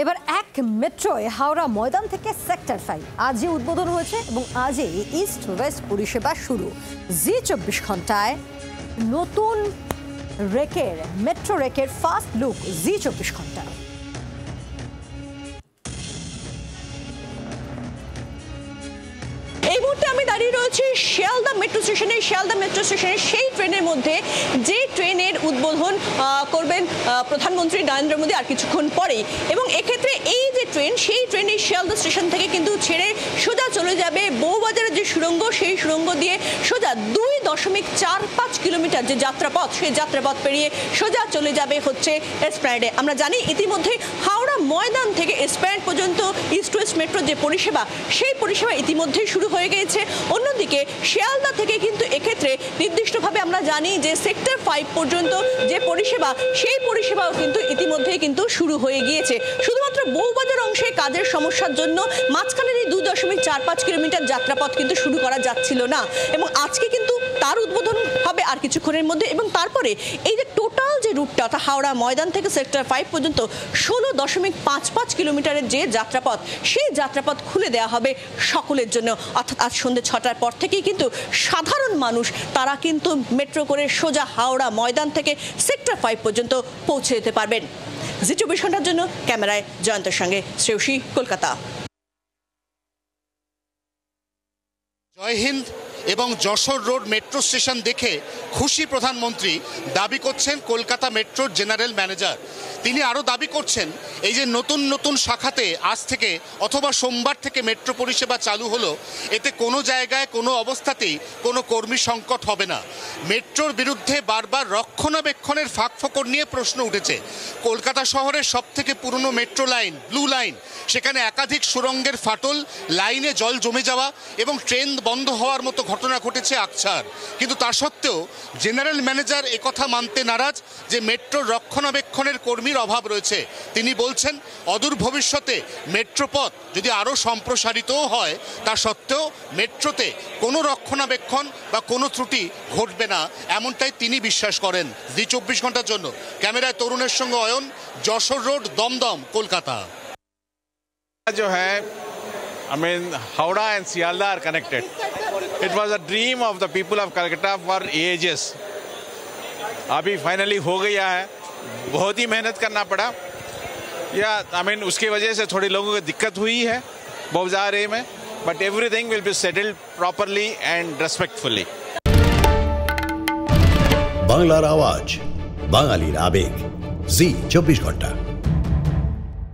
এবার এক মেট্রোয় হাওড়া ময়দান থেকে সেক্টর 5 আজই উদ্বোধন হয়েছে এবং আজই ইস্ট ওয়েস্ট পরিষেবা শুরু। জি24 ঘন্টায় নতুন মেট্রো রেকের ফার্স্ট লুক জি24 ঘন্টা। এই মুহূর্তে আমি দাঁড়িয়ে রয়েছি শিয়ালদা মেট্রো স্টেশনের সেই ট্রেনের মধ্যে, যে ট্রেনের উদ্বোধন করবেন প্রধানমন্ত্রী নরেন্দ্র মোদী আর কিছুক্ষণ পরেই। এবং এক্ষেত্রে এই যে ট্রেন, সেই ট্রেনে শিয়ালদা স্টেশন থেকে কিন্তু ছেড়ে সোজা চলে যাবে বউবাজারের যে সুড়ঙ্গ, সেই সুড়ঙ্গ দিয়ে সোজা 2.45 কিলোমিটার যে যাত্রাপথ, সেই যাত্রাপথ পেরিয়ে সোজা চলে যাবে হচ্ছে এসপ্ল্যানেডে। আমরা জানি ইতিমধ্যে হাওড়া ময়দান থেকে এসপ্ল্যানেড পর্যন্ত ইস্ট ওয়েস্ট মেট্রো যে পরিষেবা, সেই পরিষেবা ইতিমধ্যেই শুরু হয়ে গিয়েছে। অন্যদিকে শিয়ালদা থেকে কিন্তু এক্ষেত্রে নির্দিষ্টভাবে আমরা জানি যে সেক্টর 5 পর্যন্ত যে পরিষেবা, সেই পরিষেবাও কিন্তু ইতিমধ্যেই কিন্তু শুরু হয়ে গিয়েছে। শুধুমাত্র বউবাজার অংশে কাজের সমস্যার জন্য মাঝখানের এই 2.45 কিলোমিটার যাত্রাপথ কিন্তু শুরু করা যাচ্ছিল না, এবং আজকে কিন্তু তার উদ্বোধন হবে আর কিছুক্ষণের মধ্যে। এবং তারপরে এই যে টোটাল যে রুটটা, অর্থাৎ হাওড়া ময়দান থেকে সেক্টর 5 পর্যন্ত 16.55 কিলোমিটারের যে যাত্রাপথ, সেই যাত্রাপথ খুলে দেওয়া হবে সকলের জন্য। অর্থাৎ আজ সন্ধ্যে 6টার পর থেকেই কিন্তু সাধারণ মানুষ তারা কিন্তু মেট্রো করে সোজা হাওড়া ময়দান থেকে সেক্টর 5 পর্যন্ত পৌঁছে যেতে পারবেন। জি24 ঘন্টার জন্য ক্যামেরায় জয়ন্তের সঙ্গে শ্রেয়সী, কলকাতা। জয় হিন্দ এবং যশোর রোড মেট্রো স্টেশন দেখে খুশি প্রধানমন্ত্রী, দাবি করছেন কলকাতা মেট্রোর জেনারেল ম্যানেজার। তিনি আরও দাবি করছেন এই যে নতুন নতুন শাখাতে আজ থেকে অথবা সোমবার থেকে মেট্রো পরিষেবা চালু হলো, এতে কোনো জায়গায় কোনো অবস্থাতেই কোনো কর্মী সংকট হবে না। মেট্রোর বিরুদ্ধে বারবার রক্ষণাবেক্ষণের ফাঁকফোকর নিয়ে প্রশ্ন উঠেছে। কলকাতা শহরের সবথেকে পুরনো মেট্রো লাইন ব্লু লাইন, সেখানে একাধিক সুড়ঙ্গের ফাটল, লাইনে জল জমে যাওয়া এবং ট্রেন বন্ধ হওয়ার মতো ঘটনা ঘটেছে আকছার। কিন্তু তা সত্ত্বেও জেনারেল ম্যানেজার একথা মানতে নারাজ যে মেট্রোর রক্ষণাবেক্ষণের কর্মীর অভাব রয়েছে। তিনি বলছেন অদূর ভবিষ্যতে মেট্রোপথ যদি আরও সম্প্রসারিতও হয়, তা সত্ত্বেও মেট্রোতে কোনো রক্ষণাবেক্ষণ বা কোনো ত্রুটি ঘটবে না, এমনটাই তিনি বিশ্বাস করেন। জি24 ঘন্টার জন্য ক্যামেরায় তরুণের সঙ্গে অয়ন, যশোর রোড, দমদম, কলকাতা। जो है, I mean, Howrah and Sialda are connected. It was a dream of the people of Calcutta for ages. अभी फाइनली हो गया है। बहुत ही मेहनत करना पड़ा, या I mean, उसकी वजह से थोड़ी लोगों को दिक्कत हुई है बाजार में, but everything will be settled properly and respectfully. বাংলার আওয়াজ, বাঙালির আবেগ, জি24 ঘন্টা।